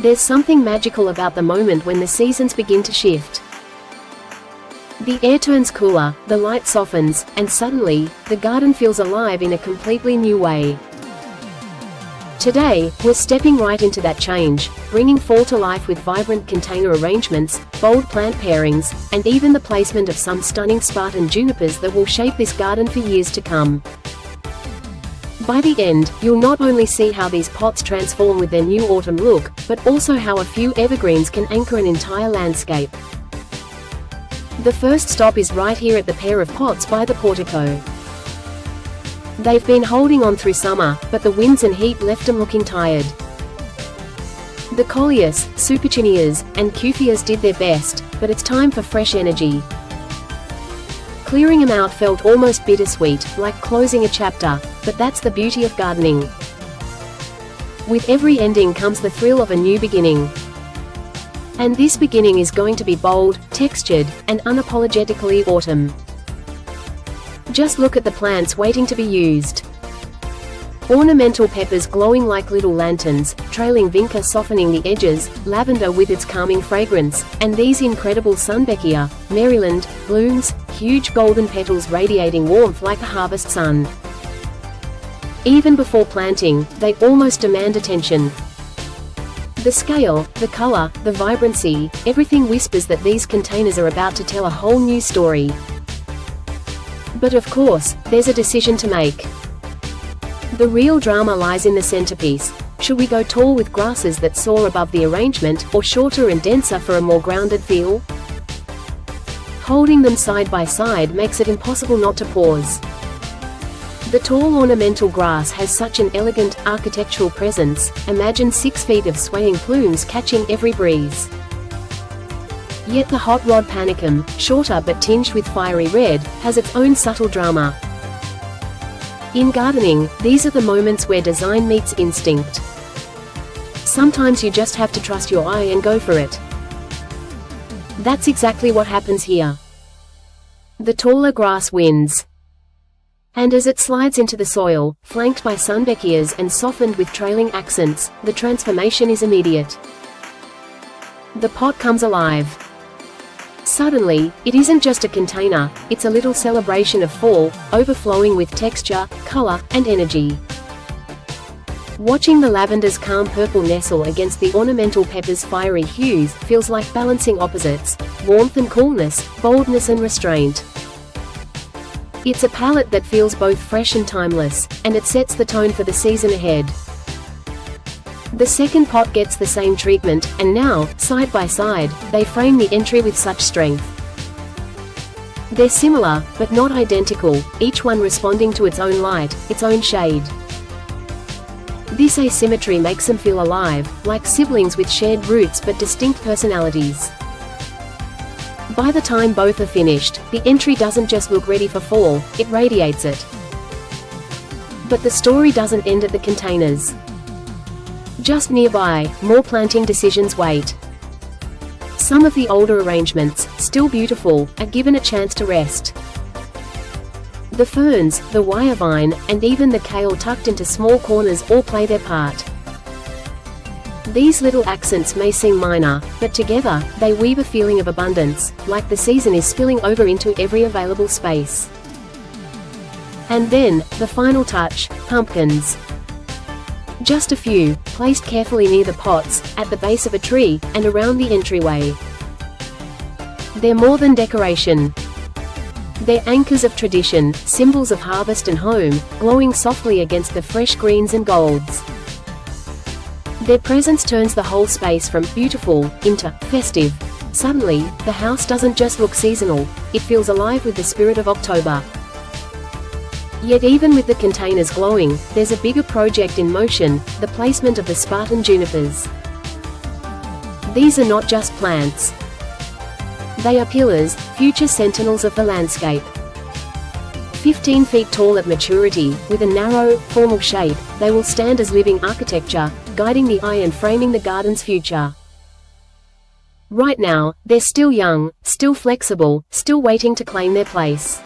There's something magical about the moment when the seasons begin to shift. The air turns cooler, the light softens, and suddenly, the garden feels alive in a completely new way. Today, we're stepping right into that change, bringing fall to life with vibrant container arrangements, bold plant pairings, and even the placement of some stunning Spartan Junipers that will shape this garden for years to come. By the end, you'll not only see how these pots transform with their new autumn look, but also how a few evergreens can anchor an entire landscape. The first stop is right here at the pair of pots by the portico. They've been holding on through summer, but the winds and heat left them looking tired. The coleus, supercinias, and cufias did their best, but it's time for fresh energy. Clearing them out felt almost bittersweet, like closing a chapter, but that's the beauty of gardening. With every ending comes the thrill of a new beginning. And this beginning is going to be bold, textured, and unapologetically autumn. Just look at the plants waiting to be used. Ornamental peppers glowing like little lanterns, trailing vinca softening the edges, lavender with its calming fragrance, and these incredible Sunbeckia, Maryland, blooms, huge golden petals radiating warmth like a harvest sun. Even before planting, they almost demand attention. The scale, the color, the vibrancy, everything whispers that these containers are about to tell a whole new story. But of course, there's a decision to make. The real drama lies in the centerpiece. Should we go tall with grasses that soar above the arrangement, or shorter and denser for a more grounded feel? Holding them side by side makes it impossible not to pause. The tall ornamental grass has such an elegant, architectural presence. Imagine 6 feet of swaying plumes catching every breeze. Yet the hot rod panicum, shorter but tinged with fiery red, has its own subtle drama. In gardening, these are the moments where design meets instinct. Sometimes you just have to trust your eye and go for it. That's exactly what happens here. The taller grass wins. And as it slides into the soil, flanked by Sunbeckias and softened with trailing accents, the transformation is immediate. The pot comes alive. Suddenly, it isn't just a container, it's a little celebration of fall, overflowing with texture, color, and energy. Watching the lavender's calm purple nestle against the ornamental pepper's fiery hues feels like balancing opposites, warmth and coolness, boldness and restraint. It's a palette that feels both fresh and timeless, and it sets the tone for the season ahead. The second pot gets the same treatment, and now, side by side, they frame the entry with such strength. They're similar, but not identical, each one responding to its own light, its own shade. This asymmetry makes them feel alive, like siblings with shared roots but distinct personalities. By the time both are finished, the entry doesn't just look ready for fall, it radiates it. But the story doesn't end at the containers. Just nearby, more planting decisions wait. Some of the older arrangements, still beautiful, are given a chance to rest. The ferns, the wire vine, and even the kale tucked into small corners all play their part. These little accents may seem minor, but together, they weave a feeling of abundance, like the season is spilling over into every available space. And then, the final touch, pumpkins. Just a few, placed carefully near the pots, at the base of a tree, and around the entryway. They're more than decoration. They're anchors of tradition, symbols of harvest and home, glowing softly against the fresh greens and golds. Their presence turns the whole space from beautiful into festive. Suddenly, the house doesn't just look seasonal, it feels alive with the spirit of October. Yet even with the containers glowing, there's a bigger project in motion, the placement of the Spartan Junipers. These are not just plants. They are pillars, future sentinels of the landscape. 15 feet tall at maturity, with a narrow, formal shape, they will stand as living architecture, guiding the eye and framing the garden's future. Right now, they're still young, still flexible, still waiting to claim their place.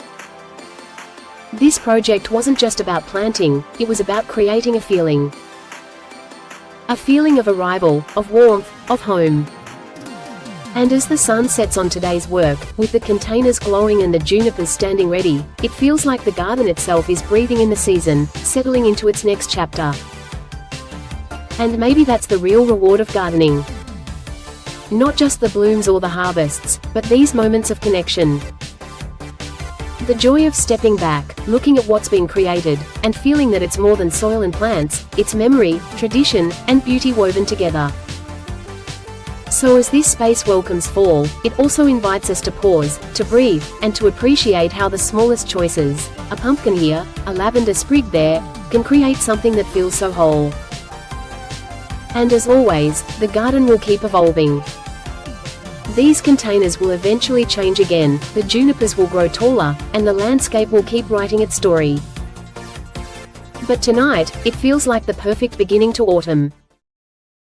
This project wasn't just about planting, it was about creating a feeling. A feeling of arrival, of warmth, of home. And as the sun sets on today's work, with the containers glowing and the junipers standing ready, it feels like the garden itself is breathing in the season, settling into its next chapter. And maybe that's the real reward of gardening. Not just the blooms or the harvests, but these moments of connection. The joy of stepping back, looking at what's been created, and feeling that it's more than soil and plants, it's memory, tradition, and beauty woven together. So as this space welcomes fall, it also invites us to pause, to breathe, and to appreciate how the smallest choices, a pumpkin here, a lavender sprig there, can create something that feels so whole. And as always, the garden will keep evolving. These containers will eventually change again, the junipers will grow taller, and the landscape will keep writing its story. But tonight, it feels like the perfect beginning to autumn.